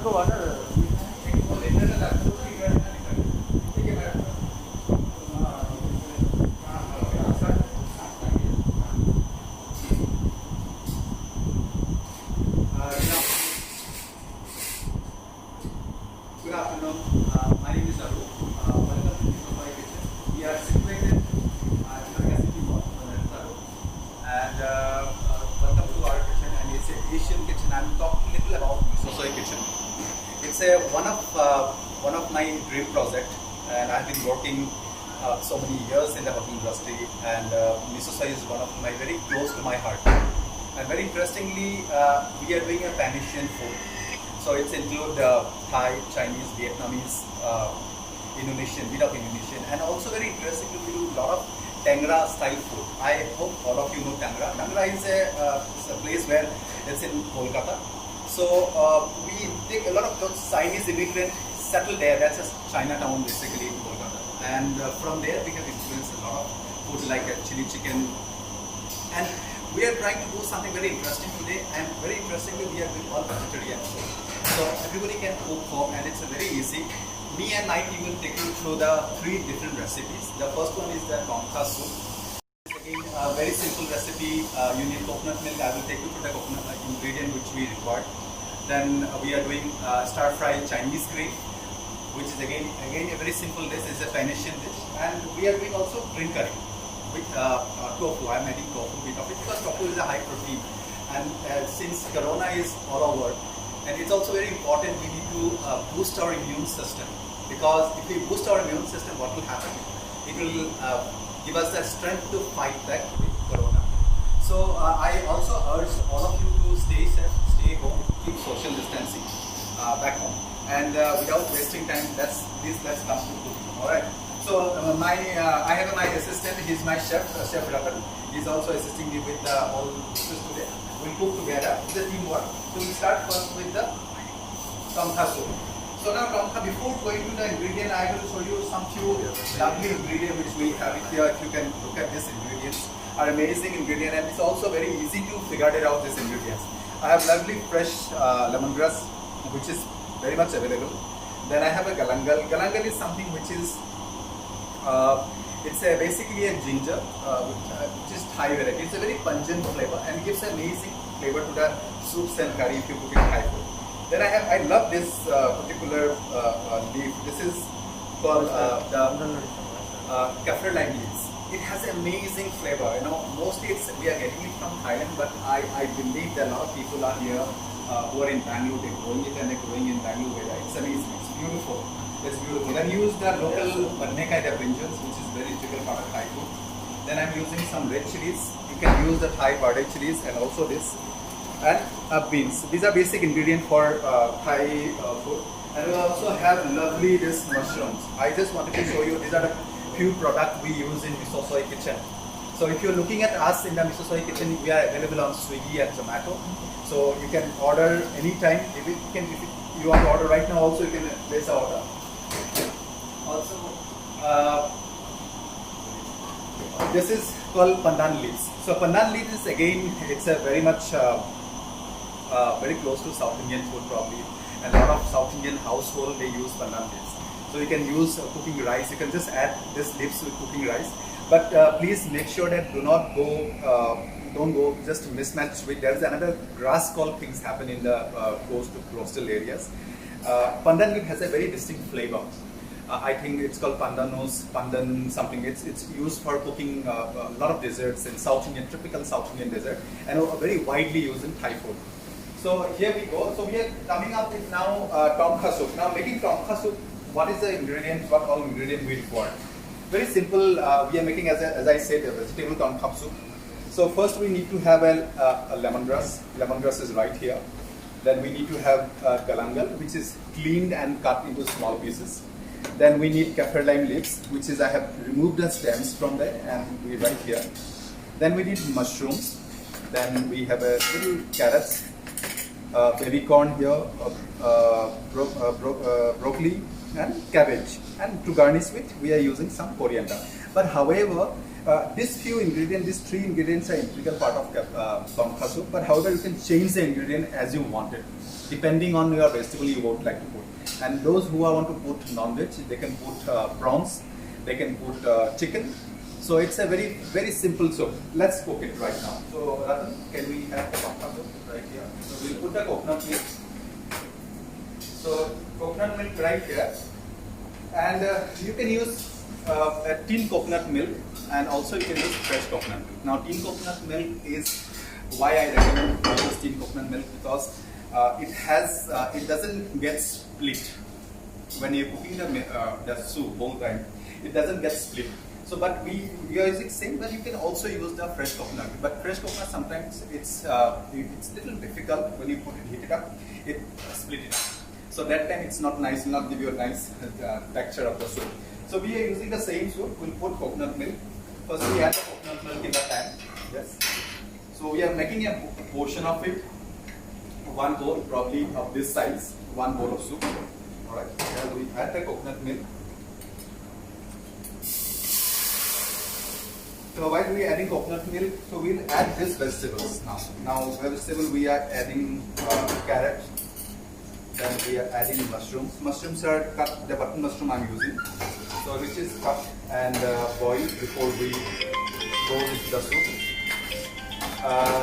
Good afternoon. My name is Aru. Welcome to Misosoi Kitchen. We are situated in Naga City Mall, and welcome to our kitchen. And it's an Asian kitchen. I'm talking a little about Misosoi Kitchen. It's one of my dream project, and I've been working so many years in the hotel industry. And Misosoi is one of my very close to my heart. And very interestingly, we are doing a Pan-Asian food. So it's include Thai, Chinese, Vietnamese, Indonesian, bit of Indonesian, and also very interestingly we do a lot of Tangra style food. I hope all of you know Tangra. Tangra is a place where it's in Kolkata. So we take a lot of those Chinese immigrants settle there. That's a Chinatown basically in Kolkata. And from there we have influenced a lot of food like chili chicken. And we are trying to do something very interesting today, and very interestingly we are doing all vegetarian food. So everybody can cook home, and it's very easy. Me and my team will take you through the 3 different recipes. The first one is the Tongka soup. Again, a very simple recipe. You need coconut milk. I will take you through the coconut ingredient which we require. Then we are doing stir fry Chinese green, which is again a very simple dish. It's a Pan-Asian dish, and we are doing also green curry with tofu. I'm adding tofu bit of it because tofu is a high protein, and since Corona is all over, and it's also very important, we need to boost our immune system, because if we boost our immune system, what will happen? It will give us the strength to fight back with Corona. So I also urge all of you to stay safe, stay home, keep social distancing back home, and without wasting time, let's come to cooking. All right. So I have my assistant. He's my chef, Chef Ratan. He's also assisting me with all dishes today. We'll cook together. It's a teamwork. So we'll start first with the Tongka soup. So now Tongka, before going to the ingredient, I will show you some few lovely ingredients which we have here. If you can look at these ingredients, are amazing ingredients, and it's also very easy to figure it out these ingredients. I have lovely fresh lemongrass, which is very much available. Then I have a galangal. Galangal is something which is it's basically a ginger, which is Thai variety. It's a very pungent flavor and gives amazing flavor to the soups and curry if you cook in Thai food. Then I love this particular leaf. This is called the kaffir lime leaves. It has amazing flavor. You know, mostly we are getting it from Thailand, but I believe that a lot of people are here who are in Bangalore. They're growing it, and they're growing in Bangalore. It's amazing. It's beautiful. It's beautiful. Then use the local Badnekai brinjals, which is very typical part of Thai food. Then I'm using some red chilies. You can use the Thai bade chilies, and also this, and beans. These are basic ingredients for Thai food. And we also have lovely this mushrooms. I just wanted to show you, these are the few products we use in Misosoi Kitchen. So if you're looking at us in the Misosoi Kitchen, we are available on Swiggy and Zomato. So you can order anytime. If you want to order right now, also you can place an order. Also, this is called pandan leaves. So pandan leaves is again, it's a very much very close to South Indian food probably. And a lot of South Indian household, they use pandan leaves. So you can use cooking rice. You can just add this leaves with cooking rice. But please make sure that don't go just mismatch with. There's another grass called things happen in the coastal areas. Pandan leaf has a very distinct flavor. I think it's called pandan something. It's used for cooking a lot of desserts in South Indian, typical South Indian dessert, and very widely used in Thai food. So here we go. So we are coming up with now Tongka soup. Now making Tongka soup, what is the ingredient? What all ingredient we require? Very simple. We are making, as I said, a vegetable Tongka soup. So first we need to have a lemongrass. Lemongrass is right here. Then we need to have galangal, which is cleaned and cut into small pieces. Then we need kaffir lime leaves, which is I have removed the stems from there and we right here. Then we need mushrooms. Then we have a little carrots, baby corn here, broccoli and cabbage. And to garnish with, we are using some coriander. But however, These few ingredients, these 3 ingredients are integral part of Tongkha soup, but however you can change the ingredient as you want it, depending on your vegetable you would like to put. And those who want to put non-veg, they can put prawns, they can put chicken. So it's a very simple soup. Let's cook it right now. So Ratan, can we have the Tongkha soup right here? So we'll put the coconut milk. So coconut milk right here, and you can use a tin coconut milk, and also you can use fresh coconut milk. Now tin coconut milk is why I recommend use tin coconut milk, because it doesn't get split when you're cooking the soup whole time. It doesn't get split. So, but we are using same, but you can also use the fresh coconut. But fresh coconut sometimes it's little difficult when you heat it up, it split it up. So that time it's not nice, will not give you a nice texture of the soup. So we are using the same soup. We'll put coconut milk. First we add the coconut milk in the pan. Yes. So we are making a portion of it. One bowl, probably of this size. One bowl of soup. All right. Then we add the coconut milk. So while we are adding coconut milk, so we'll add these vegetables now. Now vegetable we are adding carrot. Then we are adding mushrooms. Mushrooms are cut, the button mushroom I'm using. So which is cut and boiled before we go into the soup.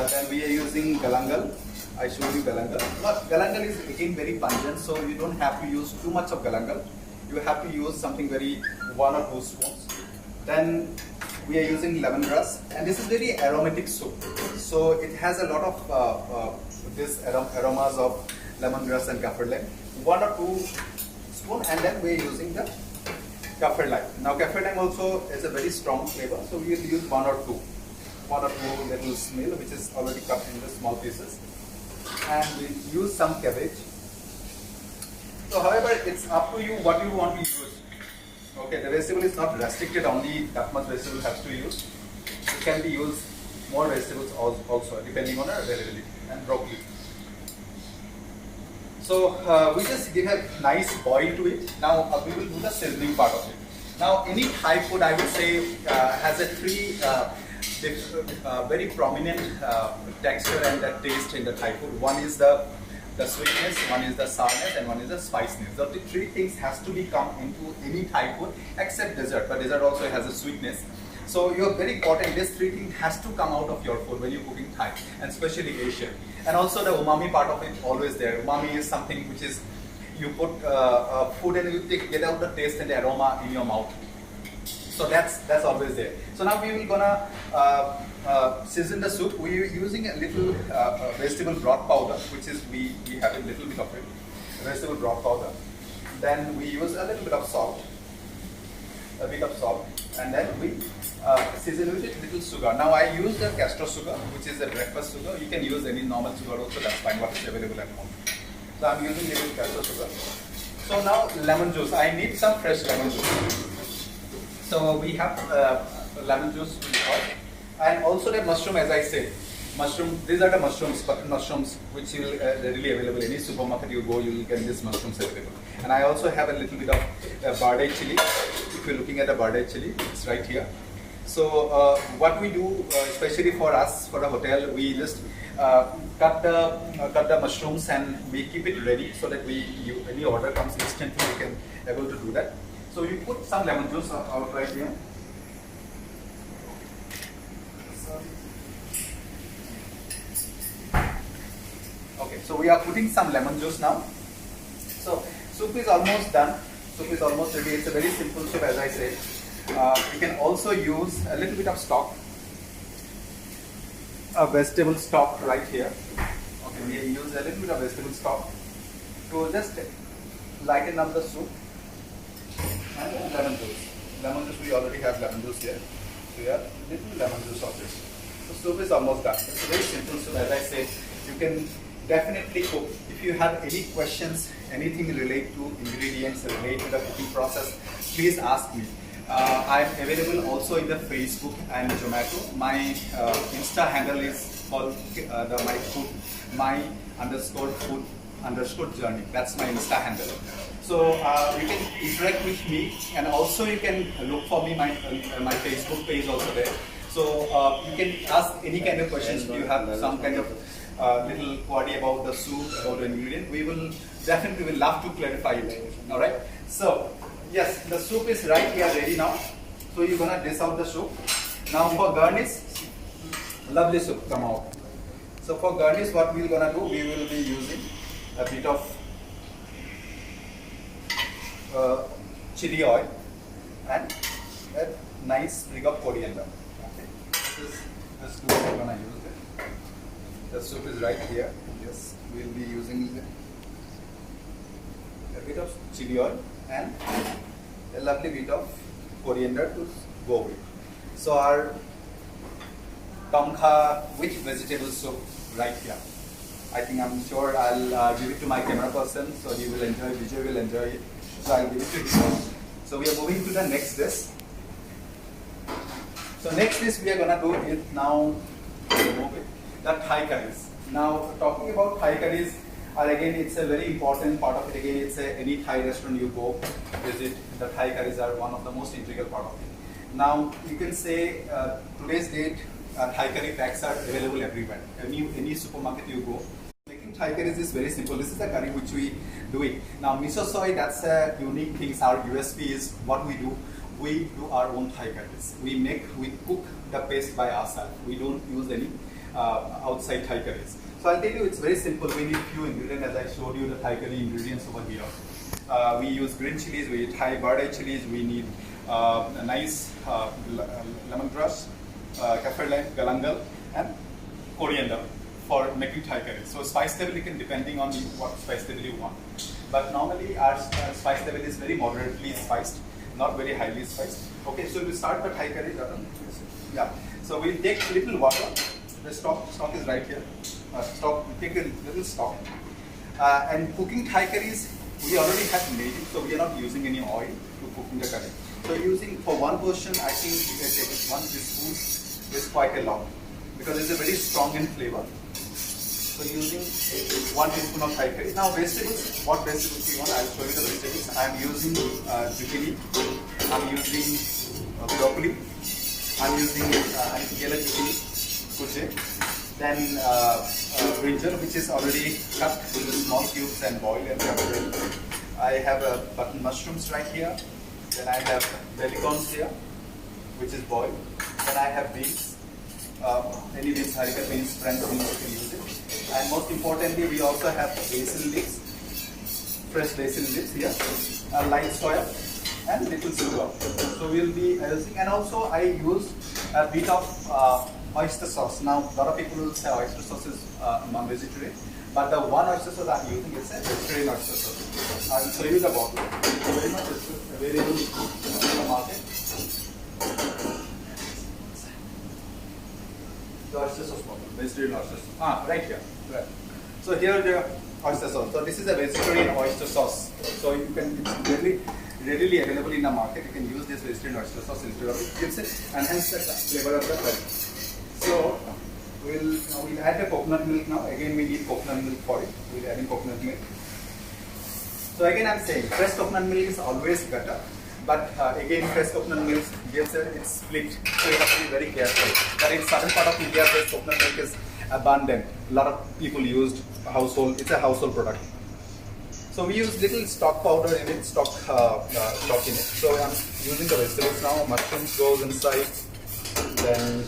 Then we are using galangal. I showed you galangal. But galangal is again very pungent, so you don't have to use too much of galangal. You have to use something very 1 or 2 spoons. Then we are using lemongrass, and this is very aromatic soup. So it has a lot of this aromas of lemongrass and kaffir lime. 1 or 2 spoons, and then we are using the kaffir lime. Now kaffir lime also is a very strong flavor, so we will use 1 or 2 little snail, which is already cut into small pieces, and we use some cabbage. So however, it's up to you what you want to use. Okay, the vegetable is not restricted, only that much vegetable has to use. It can be used more vegetables also depending on our availability, and broccoli. So we just give a nice boil to it. Now we will do the seasoning part of it. Now any Thai food, I would say, has a 3 very prominent texture and the taste in the Thai food. One is the sweetness, one is the sourness, and one is the spiciness. So the 3 things has to be come into any Thai food except dessert, but dessert also has a sweetness. So you're very important, this 3 things has to come out of your food when you're cooking Thai, and especially Asian. And also the umami part of it always there. Umami is something which is, you put food and you get out the taste and the aroma in your mouth. So that's always there. So now we will gonna season the soup. We are using a little vegetable broth powder, which is we have a little bit of it, vegetable broth powder. Then we use a little bit of salt, and then we season with it little sugar. Now I use the castor sugar, which is a breakfast sugar. You can use any normal sugar also, that's fine, what is available at home. So I'm using little castor sugar. So now lemon juice. I need some fresh lemon juice. So we have lemon juice, and also the mushroom, as I said. Mushroom, these are the mushrooms, button mushrooms, which will readily available. Any supermarket you go, you will get these mushrooms available. And I also have a little bit of bardai chili. If you're looking at the bardai chili, it's right here. So what we do, especially for us, for the hotel, we just cut the mushrooms and we keep it ready so that any order comes instantly, we can able to do that. So you put some lemon juice out right here. Okay, so we are putting some lemon juice now. So soup is almost done. Soup is almost ready. It's a very simple soup, as I said. You can also use a little bit of stock, a vegetable stock right here. Okay, we use a little bit of vegetable stock to just lighten up the soup. And lemon juice. Lemon juice, we already have lemon juice here. So we have little lemon juice of this. So soup is almost done. It's a very simple soup, as I said. You can definitely cook. If you have any questions, anything related to ingredients, related to the cooking process, please ask me. I am available also in the Facebook and Zomato. My Insta handle is called my_food_journey. That's my Insta handle. So you can interact with me, and also you can look for me my Facebook page also there. So you can ask any kind of questions. You have some kind of little query about the soup, about the ingredient. We will definitely will love to clarify it. All right. So yes, the soup is right here ready now. So you're gonna dish out the soup. Now for garnish, lovely soup come out. So for garnish, what we're gonna do, we will be using a bit of chili oil and a nice sprig of coriander. Okay, this is the soup we're gonna use it. The soup is right here. Yes, we'll be using a bit of chili oil and a lovely bit of coriander to go with. So our tomkha with vegetable soup right here. I think I'm sure I'll give it to my camera person, so he will enjoy, Vijay will enjoy it. So I'll give it to him. So we are moving to the next dish. So next dish we are gonna do is now the Thai curries. Now talking about Thai curries, again it's a very important part of it. Again, it's any Thai restaurant you go visit, the Thai curries are one of the most integral part of it. Now you can say today's date Thai curry packs are available everywhere. Any supermarket you go. Making Thai curries is very simple. This is the curry which we do it. Now miso soy, that's a unique thing. Our USP is what we do. We do our own Thai curries. We cook the paste by ourselves. We don't use any outside Thai curries. So I'll tell you, it's very simple. We need few ingredients, as I showed you the Thai curry ingredients over here. We use green chilies, we use Thai bird chilies, we need a nice lemongrass, kaffir lime, galangal, and coriander for making Thai curry. So spice level, you can depending on what spice level you want. But normally our spice level is very moderately spiced, not very highly spiced. Okay, so we start the Thai curry. Yeah. So we'll take little water. The stock is right here. Take a little stock. And cooking Thai curries, we already have made it, so we are not using any oil to cooking the curry. So using for one portion, I think you can take 1 teaspoon is quite a lot because it's a very strong in flavor. So using 1 teaspoon of Thai curry. Now vegetables, what vegetables you want? I'll show you the vegetables. I'm using zucchini. I'm using broccoli. I'm using yellow zucchini, kuche. Then brinjal, which is already cut into small cubes and boiled and covered. I have button mushrooms right here. Then I have belly corns here, which is boiled. Then I have beans. Any beans, harika beans, French beans, you can use it. And most importantly, we also have basil leaves, fresh basil leaves here, light soya, and little sugar. So we'll be using, and also I use a bit of oyster sauce. Now, a lot of people will say oyster sauce is non-vegetarian, but the one oyster sauce I'm using is a vegetarian oyster sauce. I will show you the bottle. It's very much available in the market. The oyster sauce bottle, vegetarian oyster sauce. Right here. Right. So here the oyster sauce. So this is a vegetarian oyster sauce. So you can, it's readily available in the market. You can use this vegetarian oyster sauce instead of it. Gives it, enhance the flavor of the curry. So we'll add the coconut milk now. Again, we need coconut milk for it. We'll add in coconut milk. So again, I'm saying fresh coconut milk is always better. But again, fresh coconut milk gives it's split. So you have to be very careful. But in certain part of India, fresh coconut milk is abundant. A lot of people used household. It's a household product. So we use little stock powder in it, stock in it. So I'm using the vegetables now. Mushrooms goes inside. Then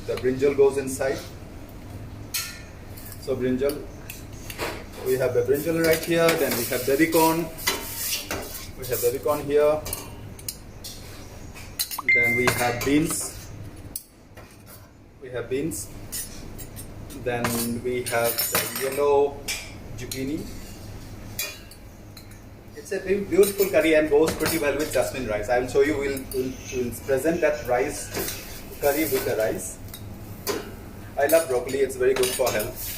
the brinjal goes inside. So brinjal, we have the brinjal right here. Then we have baby corn. We have baby corn here. Then we have beans. We have beans. Then we have the yellow zucchini. It's a very beautiful curry and goes pretty well with jasmine rice. I will show you. We'll present that rice curry with the rice. I love broccoli. It's very good for health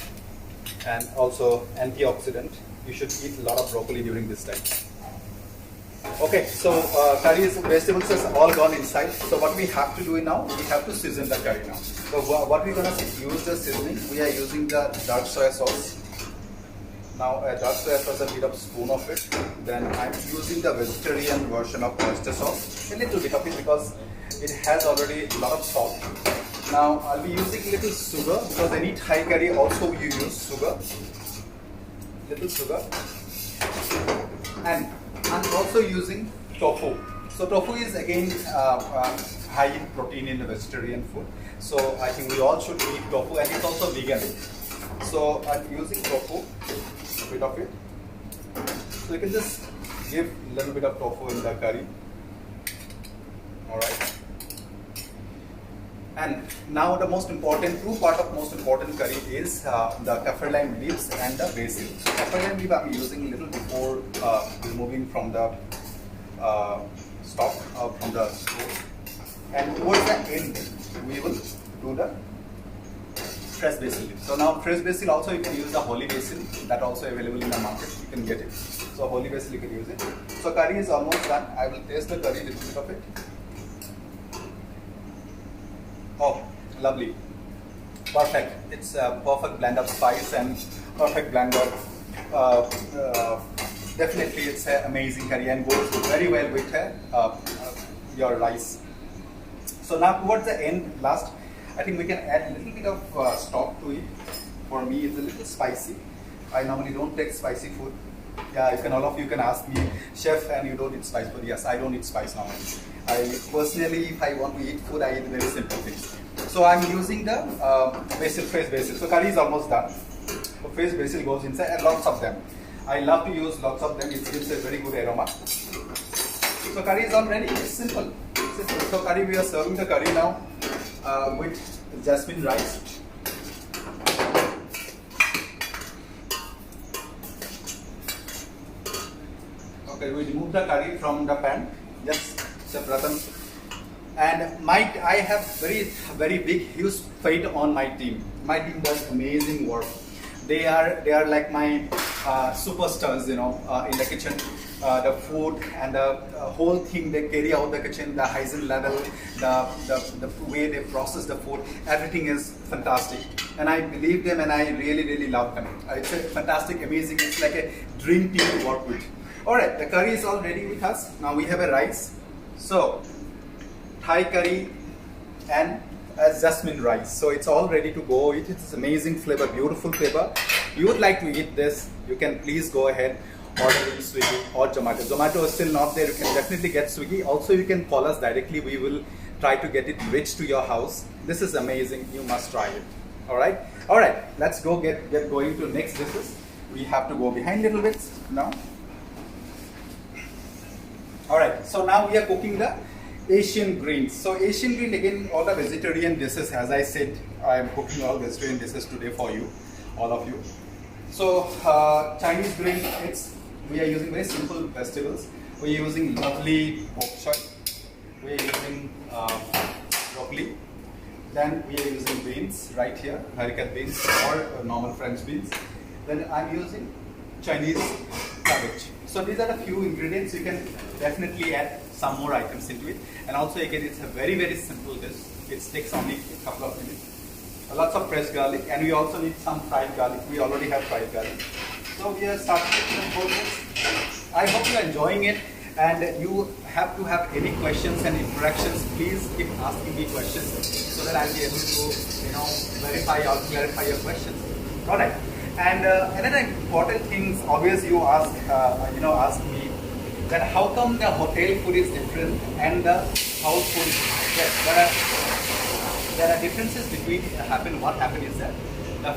and also antioxidant. You should eat a lot of broccoli during this time. Okay, so curries, vegetables is all gone inside. So what we have to do now, we have to season the curry now. So what we're gonna use the seasoning, we are using the dark soya sauce. Now just as a bit of spoon of it. Then I'm using the vegetarian version of oyster sauce, a little bit of it because it has already a lot of salt. Now I'll be using little sugar because any Thai curry also you use sugar. Little sugar. And I'm also using tofu. So tofu is again high in protein in the vegetarian food. So I think we all should eat tofu, and it's also vegan. So I'm using tofu, a bit of it. So you can just give a little bit of tofu in the curry. Alright. And now the most important, true part of most important curry is the kaffir lime leaves and the basil. So kaffir lime leaf I'm using a little before removing from the stock, from the stove. And towards the end, we will do the fresh basil leaf. So now fresh basil also you can use the holy basil, that also available in the market, you can get it. So holy basil you can use it. So curry is almost done. I will taste the curry, a little bit of it. Oh, lovely. Perfect. It's a perfect blend of spice and perfect blend of, definitely it's an amazing curry and goes very well with your rice. So now towards the end, last, I think we can add a little bit of stock to it. For me, it's a little spicy. I normally don't take spicy food. Yeah, all of you can ask me, chef, and you don't eat spice, but yes, I don't eat spice normally. I personally, if I want to eat food, I eat very simple things. So I'm using the basil, fresh basil. So curry is almost done. So fresh basil goes inside, and lots of them. I love to use lots of them. It gives a very good aroma. So curry is all ready. It's simple. So curry, we are serving the curry now with jasmine rice. Okay, we remove the curry from the pan. Yes, Chef Ratan. And I have very big, huge faith on my team. My team does amazing work. They are like my superstars, in the kitchen. The food and the whole thing they carry out the kitchen, the hygiene level, the way they process the food, everything is fantastic. And I believe them, and I really love them. It's a fantastic, amazing. It's like a dream team to work with. All right, the curry is all ready with us. Now we have a rice. So Thai curry and jasmine rice. So it's all ready to go. It's amazing flavor, beautiful flavor. You would like to eat this, you can please go ahead, order in Swiggy or Zomato. Zomato is still not there. You can definitely get Swiggy. Also, you can call us directly. We will try to get it reached to your house. This is amazing. You must try it. All right. Let's go get going to next dishes. We have to go behind a little bit now. All right. So now we are cooking the Asian greens. So Asian green, again, all the vegetarian dishes. As I said, I am cooking all vegetarian dishes today for you, all of you. So Chinese green, we are using very simple vegetables. We are using lovely bok choy. We are using broccoli. Then we are using beans right here, haricot beans or normal French beans. Then I'm using Chinese cabbage. So these are the few ingredients. You can definitely add some more items into it. And also again, it's a very simple dish. It takes only a couple of minutes. Lots of fresh garlic, and we also need some fried garlic. We already have fried garlic. So we are starting with some process. I hope you are enjoying it, and you have to have any questions and interactions. Please keep asking me questions so that I'll be able to verify or clarify your questions. All right. And another important thing, always you ask me that how come the hotel food is different and the house food is different. Yes, there are differences between what happened is that the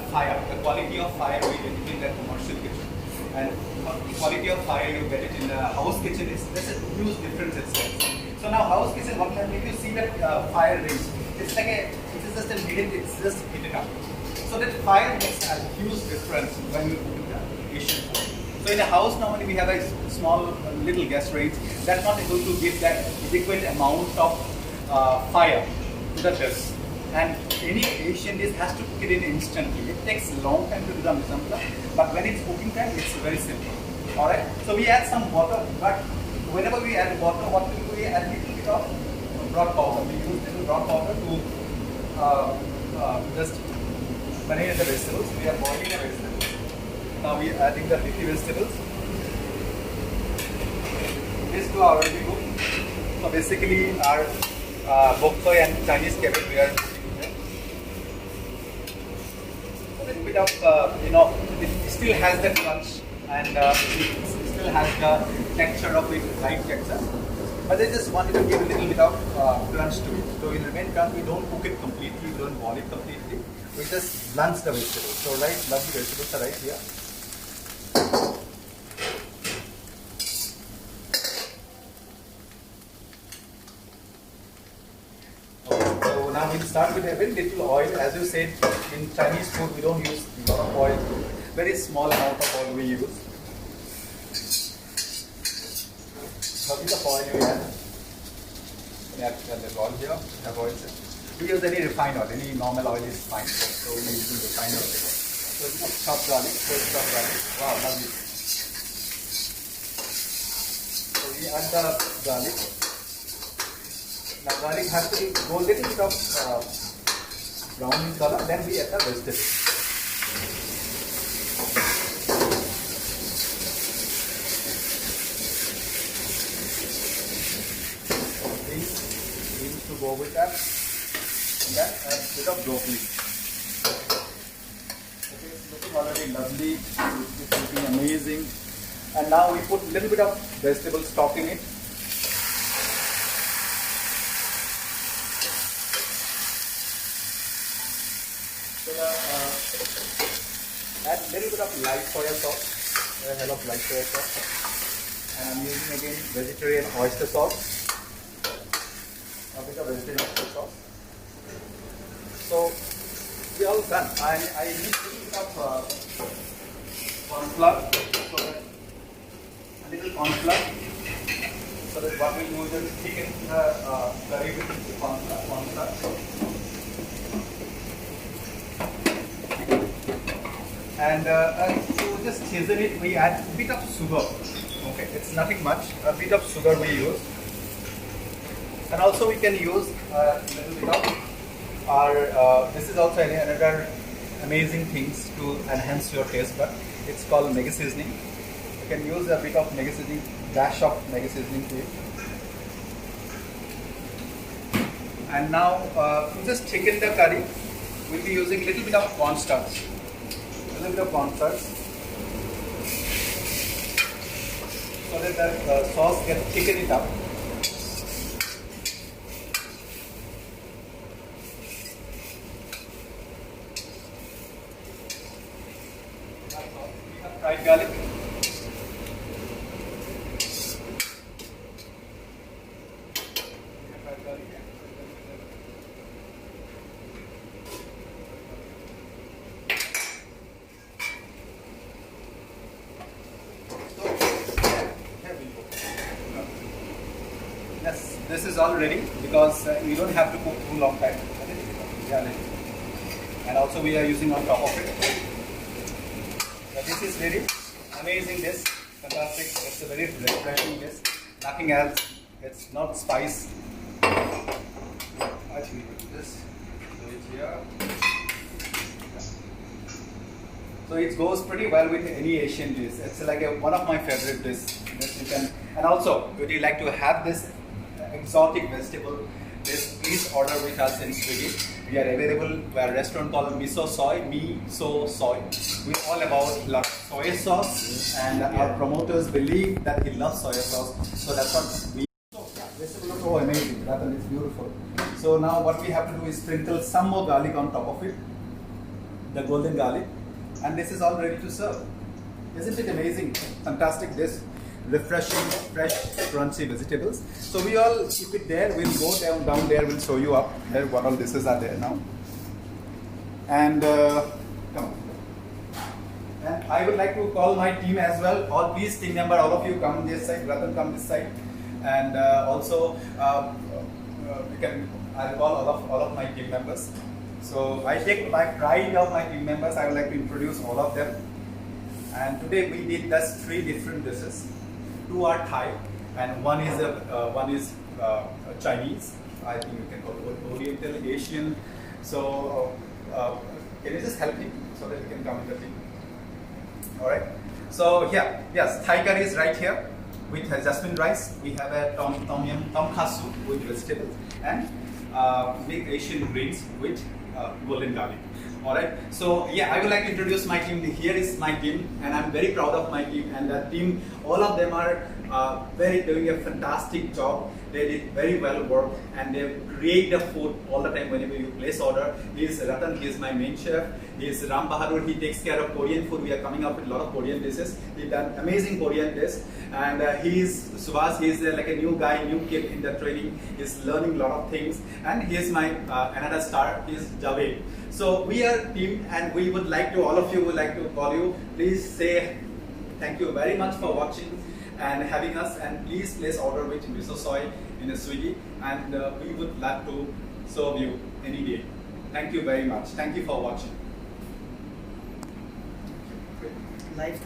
quality of fire we get in the commercial kitchen and the quality of fire you get it in the house kitchen there's a huge difference itself. So now house kitchen, if you see that fire range, it's just a minute, it's just heated up. So that fire makes a huge difference when you cook the Asian food. So in a house normally we have a small little gas range that's not able to give that adequate amount of fire to the dish. And any Asian dish has to cook it in instantly. It takes a long time to do the mise en place, but when it's cooking time, it's very simple. Alright, so we add some water, but whenever we add water, what we do, we add a little bit of broth powder. We use little broth powder to just marinate the vegetables. We are boiling the vegetables. Now we are adding the leafy vegetables. This two are already cooked. So basically our bok choy and Chinese cabbage we are putting here. A little bit of it still has the crunch and it still has the texture of it, light texture. But I just wanted to give a little bit of crunch to it. So in remain crunch, we don't cook it completely, we don't boil it completely. We just blanch the vegetables. So lovely vegetables are right here. So now we'll start with a very little oil. As you said, in Chinese food we don't use a lot of oil. Very small amount of oil we use. How much of oil we add? We add the oil here. We have oil. We use any refined oil. Any normal oil is fine. So we use refined oil. So chopped garlic, fresh chopped garlic. Wow, lovely. So we add the garlic. Now garlic has to go a little bit of brown in color, then we add the vegetables. So these to go with that, and then a bit of broccoli. Okay, it's looking already lovely, it's looking amazing. And now we put a little bit of vegetable stock in it. Add a little bit of light soya sauce, a hell of light soya sauce, and I'm using again vegetarian oyster sauce, a bit of vegetarian oyster sauce. So we all done. I need a little bit of corn flour, so that a little corn flour, so that what we do is thicken the curry with the corn flour. And to just season it, we add a bit of sugar. Okay, it's nothing much. A bit of sugar we use, and also we can use a little bit of our. This is also another amazing things to enhance your taste bud. It's called mega seasoning. You can use a bit of mega seasoning, dash of mega seasoning to it. And now to just thicken the curry, we'll be using a little bit of cornstarch. A little bit of cornstarch, so that the sauce can thicken it up. We have fried garlic. Yes, this is all ready because you don't have to cook too long time. And also we are using on top of it. This is ready. Amazing dish. Fantastic. It's a very refreshing dish. Nothing else. It's not spice. Actually, this. So it's here. So it goes pretty well with any Asian dish. It's like one of my favorite dishes. You can, and also, would you like to have this exotic vegetable dish, please order with us in Swiggy. We are available at a restaurant called Miso Soy. We're all about soy sauce, and our promoters believe that he loves soy sauce. So that's what we. So yeah, this looks so amazing. That one is beautiful. So now what we have to do is sprinkle some more garlic on top of it, the golden garlic, and this is all ready to serve. Isn't it amazing? Fantastic dish. Refreshing, fresh, crunchy vegetables. So we all keep it there. We'll go down there. We'll show you up there what all dishes are there now. And come on. And I would like to call my team as well. All please team member, all of you come this side. Ratan come this side. And also I'll call all of my team members. So I take my pride of my team members. I would like to introduce all of them. And today we did just 3 different dishes. 2 are Thai, and one is Chinese. I think you can call it Oriental, Asian. So can you just help him so that he can come in the team? All right. So here, yes, Thai curry is right here with jasmine rice. We have a tom katsu with vegetables and big Asian greens with golden garlic. All right. So yeah, I would like to introduce my team. Here is my team, and I'm very proud of my team. And that team, all of them are doing a fantastic job. They did very well work, and they create the food all the time whenever you place order. He is Ratan. He is my main chef. He is Ram Bahadur. He takes care of Korean food. We are coming up with a lot of Korean dishes. He done amazing Korean dish. And he is Subhas. He is like a new guy, new kid in the training. He's learning a lot of things. And he is my another star. He is Javed. So we are a team, and we would like to, all of you would like to call you. Please say thank you very much for watching and having us, and please place order with Miso Soy in a Swiggy, and we would love to serve you any day. Thank you very much. Thank you for watching. Life.